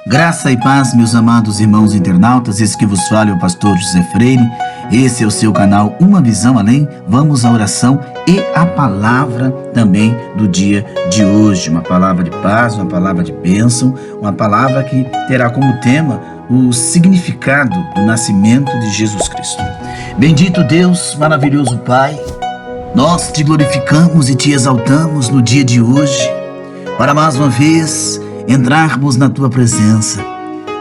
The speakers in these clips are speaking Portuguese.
Graça e paz, meus amados irmãos internautas, esse que vos fala é o pastor José Freire. Esse é o seu canal Uma Visão Além. Vamos à oração e à palavra também do dia de hoje. Uma palavra de paz, uma palavra de bênção, uma palavra que terá como tema o significado do nascimento de Jesus Cristo. Bendito Deus, maravilhoso Pai, nós te glorificamos e te exaltamos no dia de hoje, para mais uma vez entrarmos na tua presença,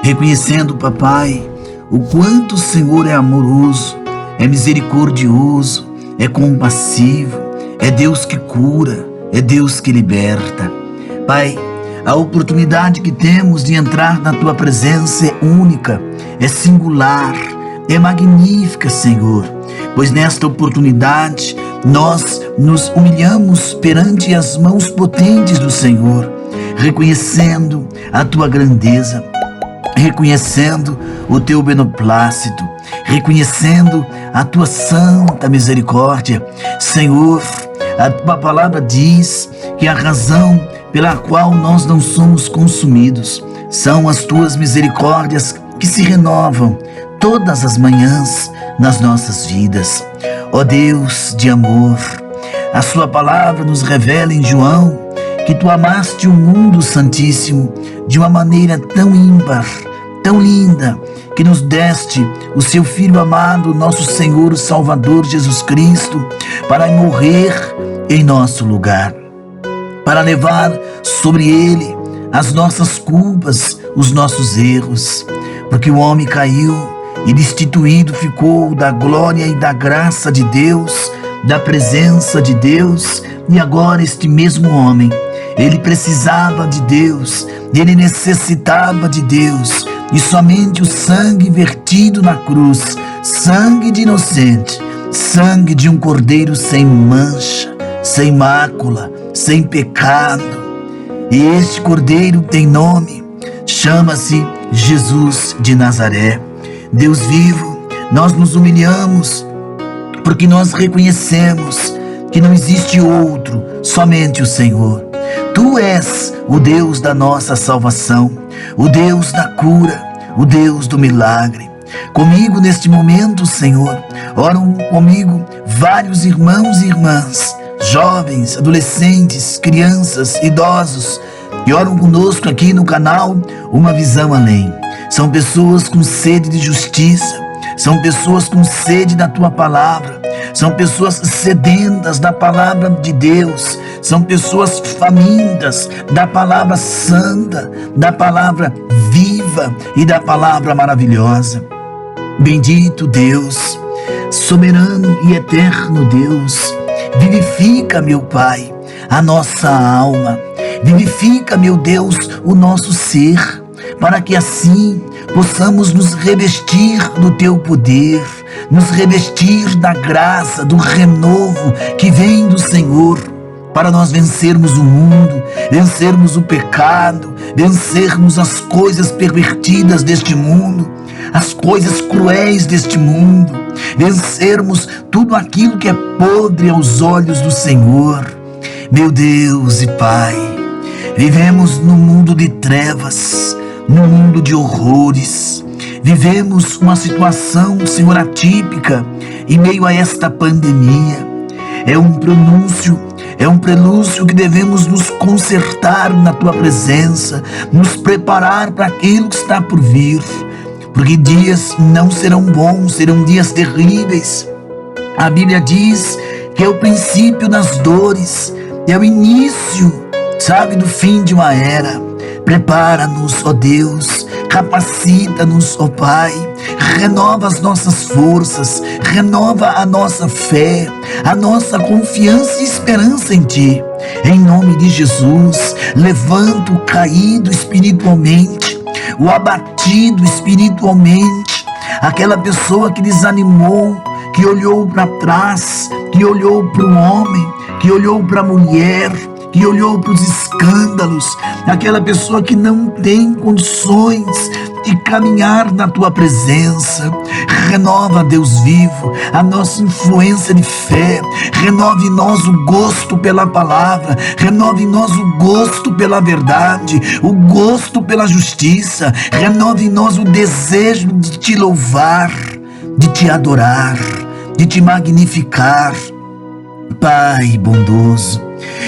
reconhecendo, papai, o quanto o Senhor é amoroso, é misericordioso, é compassivo, é Deus que cura, é Deus que liberta. Pai, a oportunidade que temos de entrar na tua presença é única, é singular, é magnífica, Senhor, pois nesta oportunidade nós nos humilhamos perante as mãos potentes do Senhor, reconhecendo a tua grandeza, reconhecendo o teu beneplácito, reconhecendo a tua santa misericórdia. Senhor, a tua palavra diz que a razão pela qual nós não somos consumidos são as tuas misericórdias que se renovam todas as manhãs nas nossas vidas. Ó Deus de amor, a sua palavra nos revela em João que tu amaste o mundo santíssimo de uma maneira tão ímpar, tão linda, que nos deste o seu Filho amado, nosso Senhor, o Salvador Jesus Cristo, para morrer em nosso lugar, para levar sobre ele as nossas culpas, os nossos erros, porque o homem caiu e destituído ficou da glória e da graça de Deus, da presença de Deus, e agora este mesmo homem, ele precisava de Deus, ele necessitava de Deus, e somente o sangue vertido na cruz, sangue de inocente, sangue de um cordeiro sem mancha, sem mácula, sem pecado. E este cordeiro tem nome, chama-se Jesus de Nazaré. Deus vivo, nós nos humilhamos, porque nós reconhecemos que não existe outro, somente o Senhor. Tu és o Deus da nossa salvação, o Deus da cura, o Deus do milagre. Comigo neste momento, Senhor, oram comigo vários irmãos e irmãs, jovens, adolescentes, crianças, idosos, que oram conosco aqui no canal Uma Visão Além. São pessoas com sede de justiça, são pessoas com sede da tua palavra, são pessoas sedentas da palavra de Deus, são pessoas famintas da palavra santa, da palavra viva e da palavra maravilhosa. Bendito Deus, soberano e eterno Deus, vivifica, meu Pai, a nossa alma, vivifica, meu Deus, o nosso ser, para que assim possamos nos revestir do teu poder, nos revestir da graça, do renovo que vem do Senhor, para nós vencermos o mundo, vencermos o pecado, vencermos as coisas pervertidas deste mundo, as coisas cruéis deste mundo, vencermos tudo aquilo que é podre aos olhos do Senhor. Meu Deus e Pai, vivemos num mundo de trevas, num mundo de horrores. Vivemos uma situação, Senhor, atípica em meio a esta pandemia. É um prelúcio que devemos nos consertar na tua presença, nos preparar para aquilo que está por vir, porque dias não serão bons, serão dias terríveis. A Bíblia diz que é o princípio das dores, é o início, do fim de uma era. Prepara-nos, ó Deus, capacita-nos, ó Pai, renova as nossas forças, renova a nossa fé, a nossa confiança e esperança em Ti. Em nome de Jesus, levanta o caído espiritualmente, o abatido espiritualmente, aquela pessoa que desanimou, que olhou para trás, que olhou para o homem, que olhou para a mulher, que olhou para os escândalos, aquela pessoa que não tem condições, e caminhar na tua presença. Renova, Deus vivo, a nossa influência de fé. Renove em nós o gosto pela palavra. Renove em nós o gosto pela verdade, o gosto pela justiça. Renove em nós o desejo de te louvar, de te adorar, de te magnificar. Pai bondoso,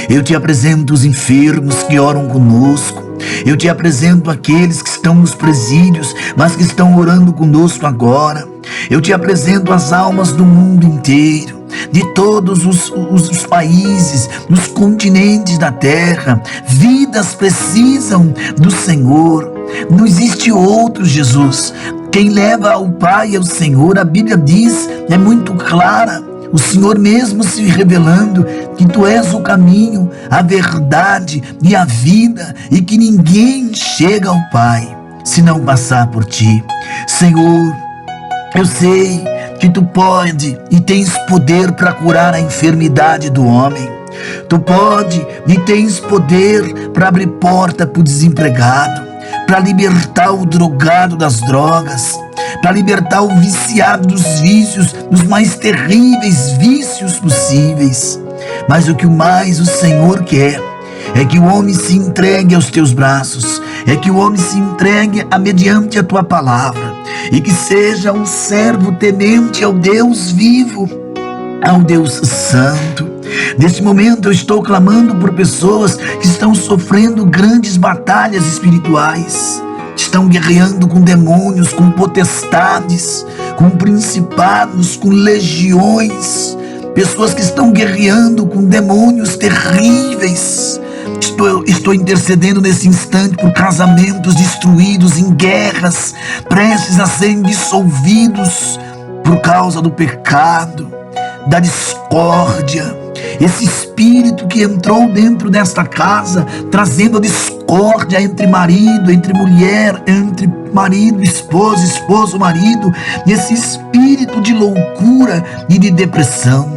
eu te apresento os enfermos que oram conosco. Eu te apresento aqueles que estão nos presídios, mas que estão orando conosco agora. Eu te apresento as almas do mundo inteiro, de todos os países, dos continentes da terra. Vidas precisam do Senhor. Não existe outro Jesus. Quem leva ao Pai é o Senhor. A Bíblia diz, é muito clara, o Senhor mesmo se revelando que tu és o caminho, a verdade e a vida, e que ninguém chega ao Pai se não passar por ti. Senhor, eu sei que tu pode e tens poder para curar a enfermidade do homem. Tu pode e tens poder para abrir porta para o desempregado, para libertar o drogado das drogas, para libertar o viciado dos vícios, dos mais terríveis vícios possíveis. Mas o que mais o Senhor quer é que o homem se entregue aos teus braços, é que o homem se entregue mediante a tua palavra, e que seja um servo temente ao Deus vivo, ao Deus santo. Neste momento eu estou clamando por pessoas que estão sofrendo grandes batalhas espirituais, estão guerreando com demônios, com potestades, com principados, com legiões, pessoas que estão guerreando com demônios terríveis. Estou intercedendo nesse instante por casamentos destruídos em guerras, prestes a serem dissolvidos por causa do pecado, da discórdia. Esse espírito que entrou dentro desta casa, trazendo a discórdia entre marido, entre mulher, entre marido, esposa, esposo, marido, esse espírito de loucura e de depressão.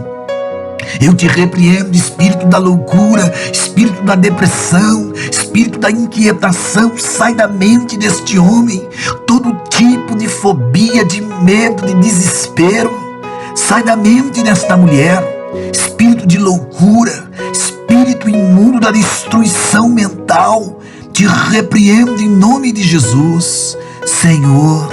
Eu te repreendo, espírito da loucura, espírito da depressão, espírito da inquietação. Sai da mente deste homem todo tipo de fobia, de medo, de desespero. Sai da mente desta mulher, espírito de loucura, espírito imundo da destruição mental. Te repreendo em nome de Jesus. Senhor,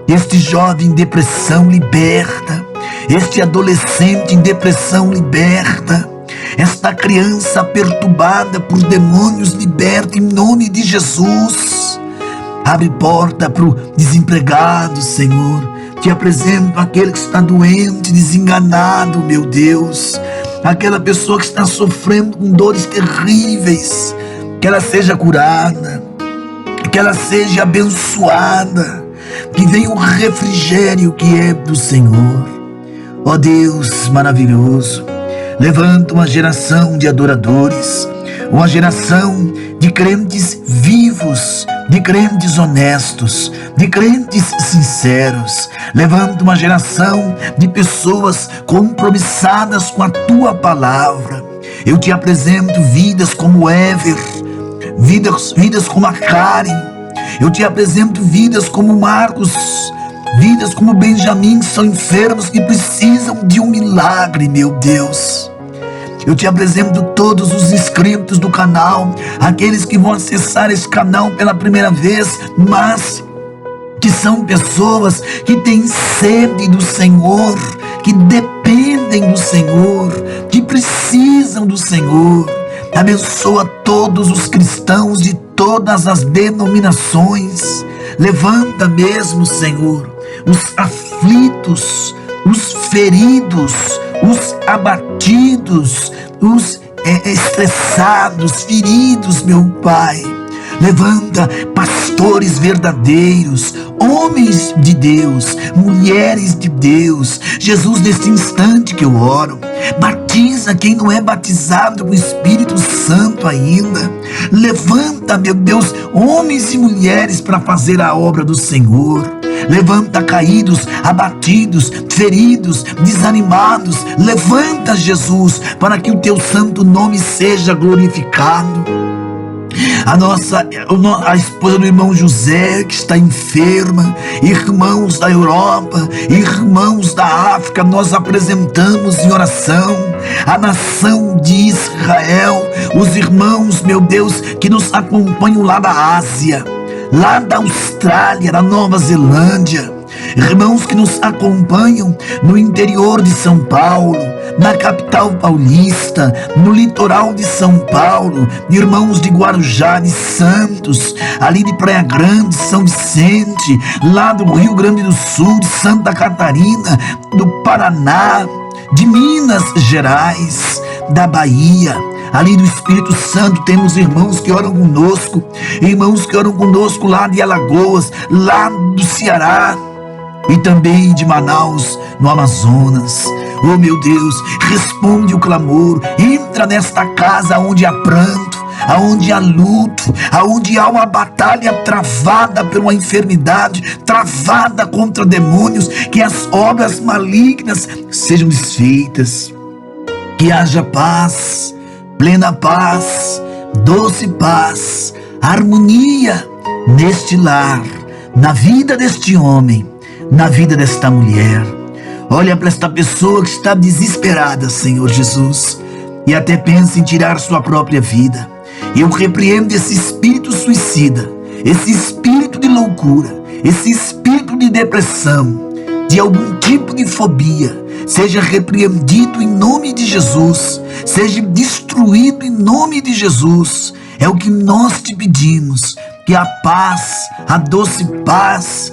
este jovem em depressão liberta, este adolescente em depressão liberta, esta criança perturbada por demônios liberta em nome de Jesus. Abre porta para o desempregado, Senhor. Te apresento aquele que está doente, desenganado, meu Deus, aquela pessoa que está sofrendo com dores terríveis, que ela seja curada, que ela seja abençoada, que venha o refrigério que é do Senhor. Ó Deus maravilhoso, levanta uma geração de adoradores, uma geração de crentes vivos, de crentes honestos, de crentes sinceros. Levanta uma geração de pessoas compromissadas com a tua palavra. Eu te apresento vidas como Ever, vidas como a Karen. Eu te apresento vidas como Marcos, vidas como Benjamin, que são enfermos e precisam de um milagre, meu Deus. Eu te apresento todos os inscritos do canal, aqueles que vão acessar esse canal pela primeira vez, mas que são pessoas que têm sede do Senhor, que dependem do Senhor, que precisam do Senhor. Abençoa todos os cristãos de todas as denominações. Levanta mesmo, Senhor, os aflitos, os feridos, os abatidos, os estressados, feridos, meu Pai. Levanta pastores verdadeiros, homens de Deus, mulheres de Deus. Jesus, neste instante que eu oro, batiza quem não é batizado com o Espírito Santo ainda. Levanta, meu Deus, homens e mulheres para fazer a obra do Senhor. Levanta caídos, abatidos, feridos, desanimados. Levanta, Jesus, para que o teu santo nome seja glorificado. a esposa do irmão José, que está enferma, irmãos da Europa, irmãos da África, nós apresentamos em oração a nação de Israel, os irmãos, meu Deus, que nos acompanham lá da Ásia, lá da Austrália, da Nova Zelândia, irmãos que nos acompanham no interior de São Paulo, na capital paulista, no litoral de São Paulo, irmãos de Guarujá, de Santos, ali de Praia Grande, São Vicente, lá do Rio Grande do Sul, de Santa Catarina, do Paraná, de Minas Gerais, da Bahia, ali do Espírito Santo. Temos irmãos que oram conosco, irmãos que oram conosco lá de Alagoas, lá do Ceará, e também de Manaus, no Amazonas. Oh meu Deus, responde o clamor, entra nesta casa onde há pranto, aonde há luto, aonde há uma batalha travada por uma enfermidade, travada contra demônios, que as obras malignas sejam desfeitas, que haja paz, plena paz, doce paz, harmonia neste lar, na vida deste homem, na vida desta mulher. Olha para esta pessoa que está desesperada, Senhor Jesus, e até pensa em tirar sua própria vida. Eu repreendo esse espírito suicida, esse espírito de loucura, esse espírito de depressão, de algum tipo de fobia. Seja repreendido em nome de Jesus, seja destruído em nome de Jesus. É o que nós te pedimos, que a paz, a doce paz,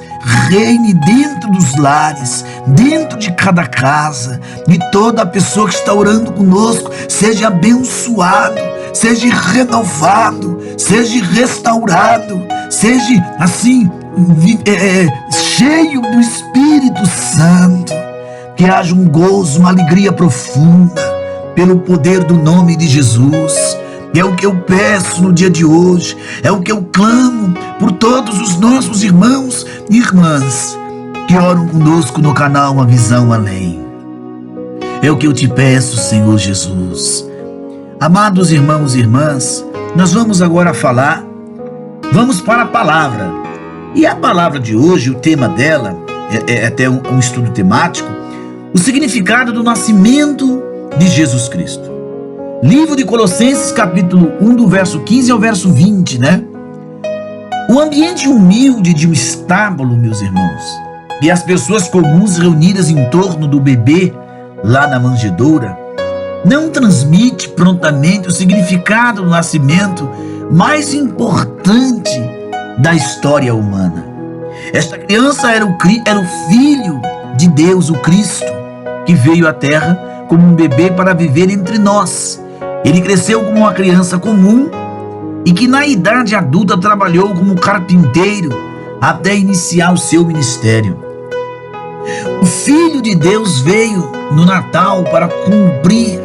reine dentro dos lares, dentro de cada casa, e toda a pessoa que está orando conosco seja abençoado, seja renovado, seja restaurado, seja assim, cheio do Espírito Santo, que haja um gozo, uma alegria profunda, pelo poder do nome de Jesus. É o que eu peço no dia de hoje, é o que eu clamo por todos os nossos irmãos e irmãs que oram conosco no canal Uma Visão Além. É o que eu te peço, Senhor Jesus. Amados irmãos e irmãs, nós vamos agora vamos para a palavra. E a palavra de hoje, o tema dela, é até um estudo temático, o significado do nascimento de Jesus Cristo. Livro de Colossenses, capítulo 1, do verso 15 ao verso 20, né? O ambiente humilde de um estábulo, meus irmãos, e as pessoas comuns reunidas em torno do bebê lá na manjedoura, não transmite prontamente o significado do nascimento mais importante da história humana. Esta criança era o Filho de Deus, o Cristo, que veio à terra como um bebê para viver entre nós. Ele cresceu como uma criança comum e que na idade adulta trabalhou como carpinteiro até iniciar o seu ministério. O Filho de Deus veio no Natal para cumprir,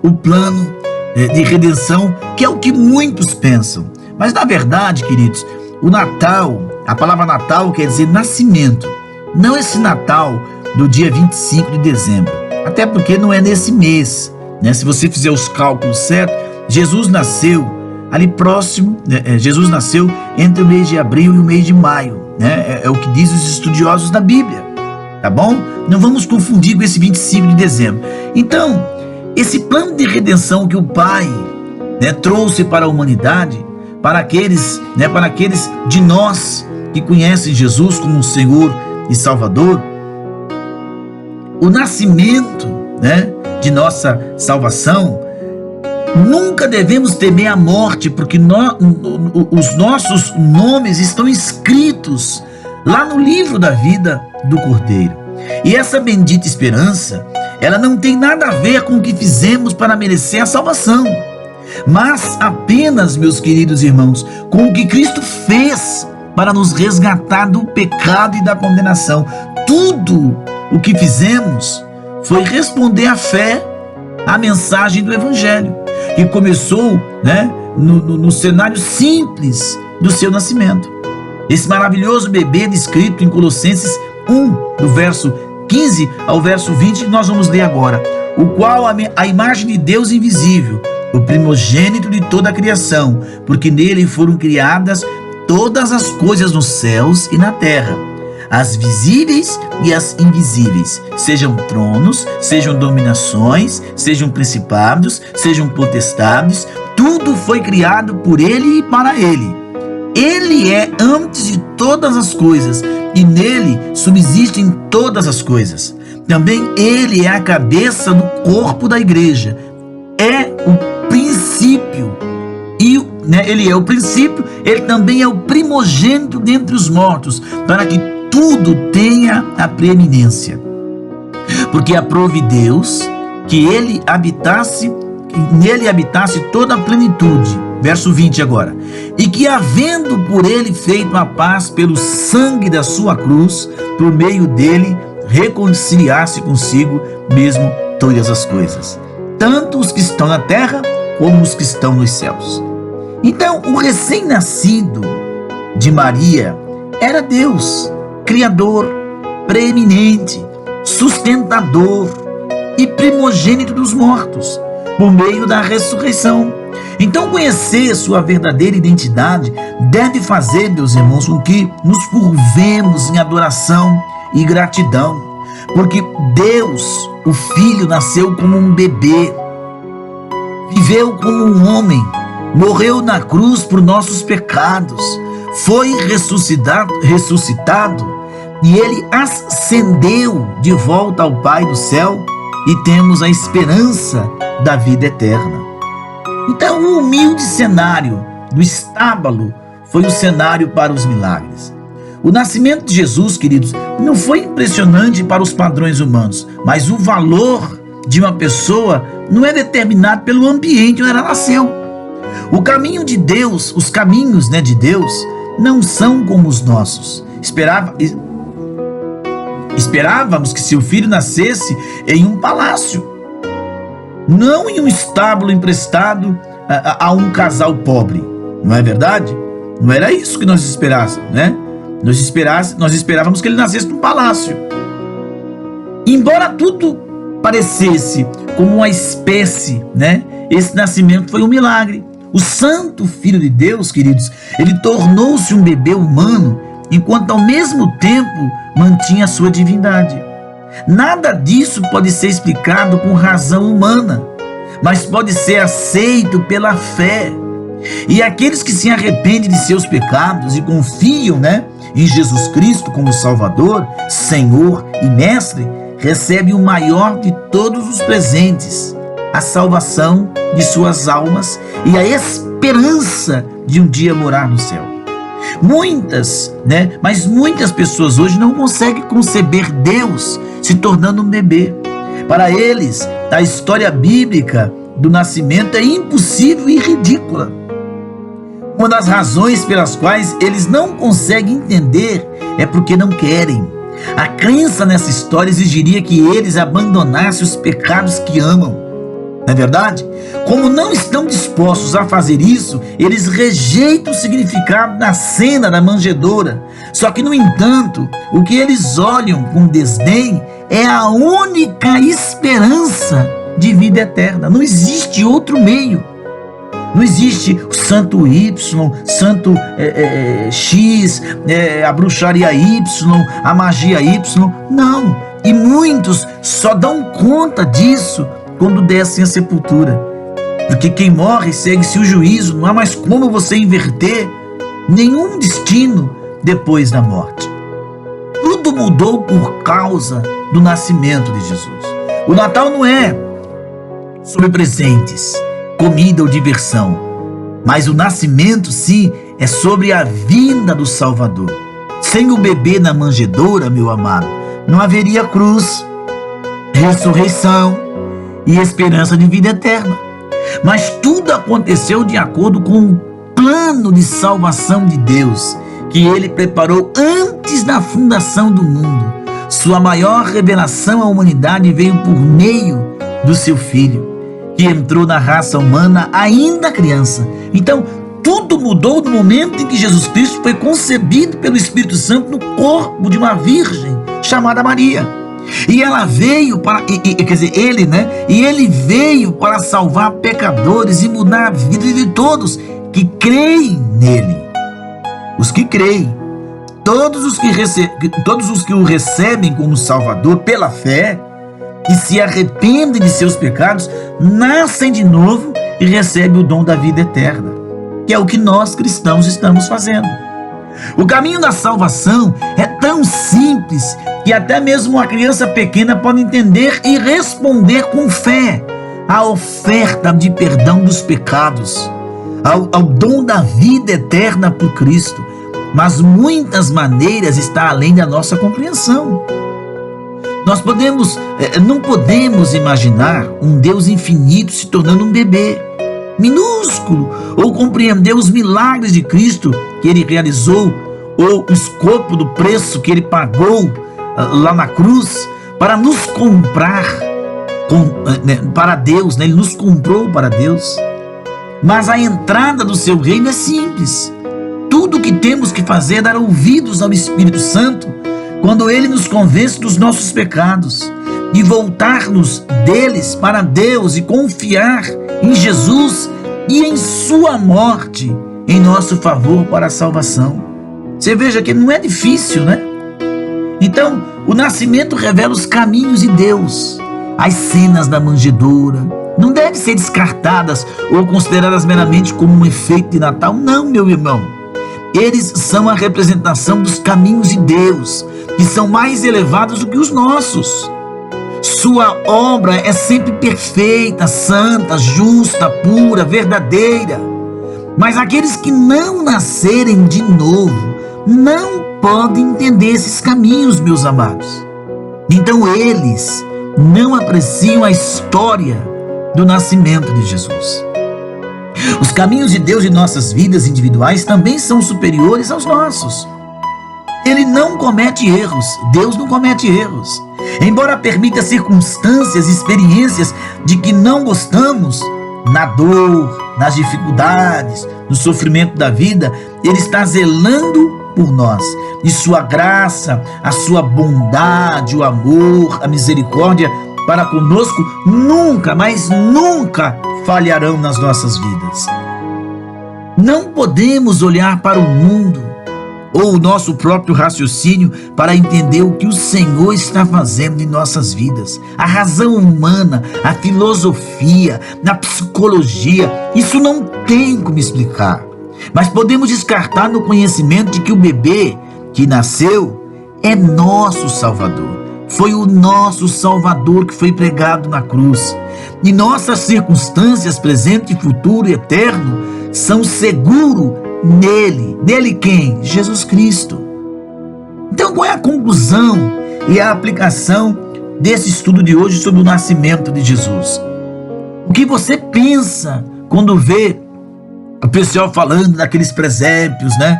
o plano de redenção, que é o que muitos pensam. Mas na verdade, queridos, o Natal, a palavra Natal quer dizer nascimento, não esse Natal do dia 25 de dezembro, até porque não é nesse mês. Se você fizer os cálculos certos, Jesus nasceu ali próximo, Jesus nasceu entre o mês de abril e o mês de maio, é o que diz os estudiosos da Bíblia, tá bom? Não vamos confundir com esse 25 de dezembro. Então, esse plano de redenção que o Pai trouxe para a humanidade, para aqueles de nós que conhecem Jesus como Senhor e Salvador, o nascimento, de nossa salvação, nunca devemos temer a morte, porque os nossos nomes estão escritos lá no livro da vida do Cordeiro. E essa bendita esperança, ela não tem nada a ver com o que fizemos para merecer a salvação, mas apenas, meus queridos irmãos, com o que Cristo fez para nos resgatar do pecado e da condenação. Tudo o que fizemos foi responder à fé, à mensagem do Evangelho, que começou no cenário simples do seu nascimento. Esse maravilhoso bebê descrito em Colossenses 1, do verso 15 ao verso 20, nós vamos ler agora, o qual a imagem de Deus invisível, o primogênito de toda a criação, porque nele foram criadas todas as coisas nos céus e na terra, as visíveis e as invisíveis, sejam tronos, sejam dominações, sejam principados, sejam potestades, tudo foi criado por ele e para ele. Ele é antes de todas as coisas, e nele subsistem todas as coisas. Também ele é a cabeça do corpo da igreja, é o princípio, ele é o princípio, ele também é o primogênito dentre os mortos, para que tudo tenha a preeminência. Porque aprove Deus que nele habitasse toda a plenitude. Verso 20 agora. E que, havendo por ele feito a paz pelo sangue da sua cruz, por meio dele reconciliasse consigo mesmo todas as coisas, tanto os que estão na terra como os que estão nos céus. Então, o recém-nascido de Maria era Deus, Criador, preeminente, sustentador e primogênito dos mortos, por meio da ressurreição. Então, conhecer sua verdadeira identidade deve fazer, meus irmãos, com que nos curvemos em adoração e gratidão, porque Deus, o Filho, nasceu como um bebê, viveu como um homem, morreu na cruz por nossos pecados, foi ressuscitado e ele ascendeu de volta ao Pai do céu, e temos a esperança da vida eterna. Então, o humilde cenário do estábulo foi o cenário para os milagres. O nascimento de Jesus, queridos, não foi impressionante para os padrões humanos, mas o valor de uma pessoa não é determinado pelo ambiente onde ela nasceu. O caminho de Deus, os caminhos, de Deus, não são como os nossos. Esperávamos que seu filho nascesse em um palácio, não em um estábulo emprestado a um casal pobre. Não é verdade? Não era isso que nós esperávamos, né? Nós esperávamos que ele nascesse num palácio. Embora tudo parecesse como uma espécie, esse nascimento foi um milagre. O Santo Filho de Deus, queridos, ele tornou-se um bebê humano, enquanto ao mesmo tempo mantinha a sua divindade. Nada disso pode ser explicado com razão humana, mas pode ser aceito pela fé. E aqueles que se arrependem de seus pecados e confiam, em Jesus Cristo como Salvador, Senhor e Mestre, recebem o maior de todos os presentes, a salvação de suas almas e a esperança de um dia morar no céu. Mas muitas pessoas hoje não conseguem conceber Deus se tornando um bebê. Para eles, a história bíblica do nascimento é impossível e ridícula. Uma das razões pelas quais eles não conseguem entender é porque não querem. A crença nessa história exigiria que eles abandonassem os pecados que amam. Não é verdade? Como não estão dispostos a fazer isso, eles rejeitam o significado da cena da manjedoura. Só que, no entanto, o que eles olham com desdém é a única esperança de vida eterna. Não existe outro meio. Não existe o santo Y, santo X, a bruxaria Y, a magia Y. Não. E muitos só dão conta disso quando descem à sepultura. Porque quem morre segue-se o juízo. Não há mais como você inverter nenhum destino depois da morte. Tudo mudou por causa do nascimento de Jesus. O Natal não é sobre presentes, comida ou diversão, mas o nascimento, sim, é sobre a vinda do Salvador. Sem o bebê na manjedoura, meu amado, não haveria cruz, ressurreição e esperança de vida eterna. Mas tudo aconteceu de acordo com o plano de salvação de Deus, que ele preparou antes da fundação do mundo. Sua maior revelação à humanidade veio por meio do seu Filho, que entrou na raça humana ainda criança. Então, tudo mudou no momento em que Jesus Cristo foi concebido pelo Espírito Santo no corpo de uma virgem chamada Maria. E ela veio para, quer dizer, ele, né? E ele veio para salvar pecadores e mudar a vida de todos que creem nele. Os que creem, todos os que o recebem como Salvador pela fé e se arrependem de seus pecados, nascem de novo e recebem o dom da vida eterna, que é o que nós cristãos estamos fazendo. O caminho da salvação é tão simples que até mesmo uma criança pequena pode entender e responder com fé à oferta de perdão dos pecados, ao dom da vida eterna por Cristo. Mas muitas maneiras está além da nossa compreensão. Nós não podemos imaginar um Deus infinito se tornando um bebê minúsculo, ou compreender os milagres de Cristo que ele realizou, ou o escopo do preço que ele pagou lá na cruz para nos comprar para Deus, né? Ele nos comprou para Deus. Mas a entrada do seu reino é simples. Tudo o que temos que fazer é dar ouvidos ao Espírito Santo quando ele nos convence dos nossos pecados e voltar-nos deles para Deus e confiar em Jesus e em sua morte em nosso favor para a salvação. Você veja que não é difícil, né? Então, o nascimento revela os caminhos de Deus. As cenas da manjedoura não devem ser descartadas ou consideradas meramente como um efeito de Natal. Não, meu irmão. Eles são a representação dos caminhos de Deus, que são mais elevados do que os nossos. Sua obra é sempre perfeita, santa, justa, pura, verdadeira. Mas aqueles que não nascerem de novo não podem entender esses caminhos, meus amados. Então eles não apreciam a história do nascimento de Jesus. Os caminhos de Deus em nossas vidas individuais também são superiores aos nossos. Ele não comete erros, Deus não comete erros. Embora permita circunstâncias e experiências de que não gostamos, na dor, nas dificuldades, no sofrimento da vida, Ele está zelando por nós. E sua graça, a sua bondade, o amor, a misericórdia para conosco nunca, mas nunca falharão nas nossas vidas. Não podemos olhar para o mundo ou o nosso próprio raciocínio para entender o que o Senhor está fazendo em nossas vidas. A razão humana, a filosofia, a psicologia, isso não tem como explicar. Mas podemos descartar no conhecimento de que o bebê que nasceu é nosso Salvador. Foi o nosso Salvador que foi pregado na cruz. E nossas circunstâncias, presente, futuro e eterno, são seguros nele. Nele quem? Jesus Cristo. Então qual é a conclusão e a aplicação desse estudo de hoje sobre o nascimento de Jesus? O que você pensa quando vê o pessoal falando daqueles presépios, né?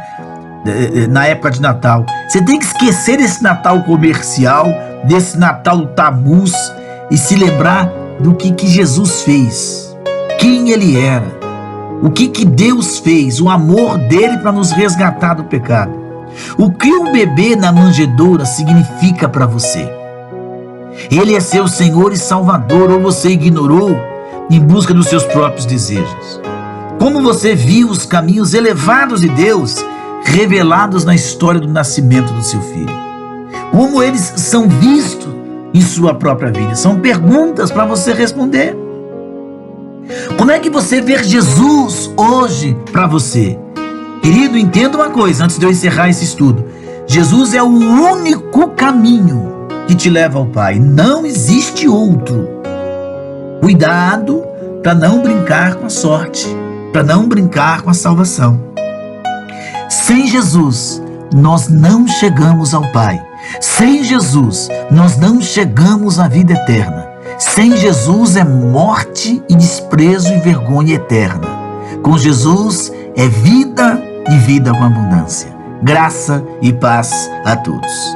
Na época de Natal? Você tem que esquecer esse Natal comercial, desse Natal Tamuz, e se lembrar do que Jesus fez, quem ele era, o que Deus fez, o amor dele para nos resgatar do pecado. O que o bebê na manjedoura significa para você? Ele é seu Senhor e Salvador, ou você ignorou em busca dos seus próprios desejos? Como você viu os caminhos elevados de Deus revelados na história do nascimento do seu filho? Como eles são vistos em sua própria vida? São perguntas para você responder. Como é que você vê Jesus hoje para você? Querido, entenda uma coisa antes de eu encerrar esse estudo. Jesus é o único caminho que te leva ao Pai. Não existe outro. Cuidado para não brincar com a sorte, para não brincar com a salvação. Sem Jesus, nós não chegamos ao Pai. Sem Jesus, nós não chegamos à vida eterna. Sem Jesus é morte e desprezo e vergonha eterna. Com Jesus é vida e vida com abundância. Graça e paz a todos.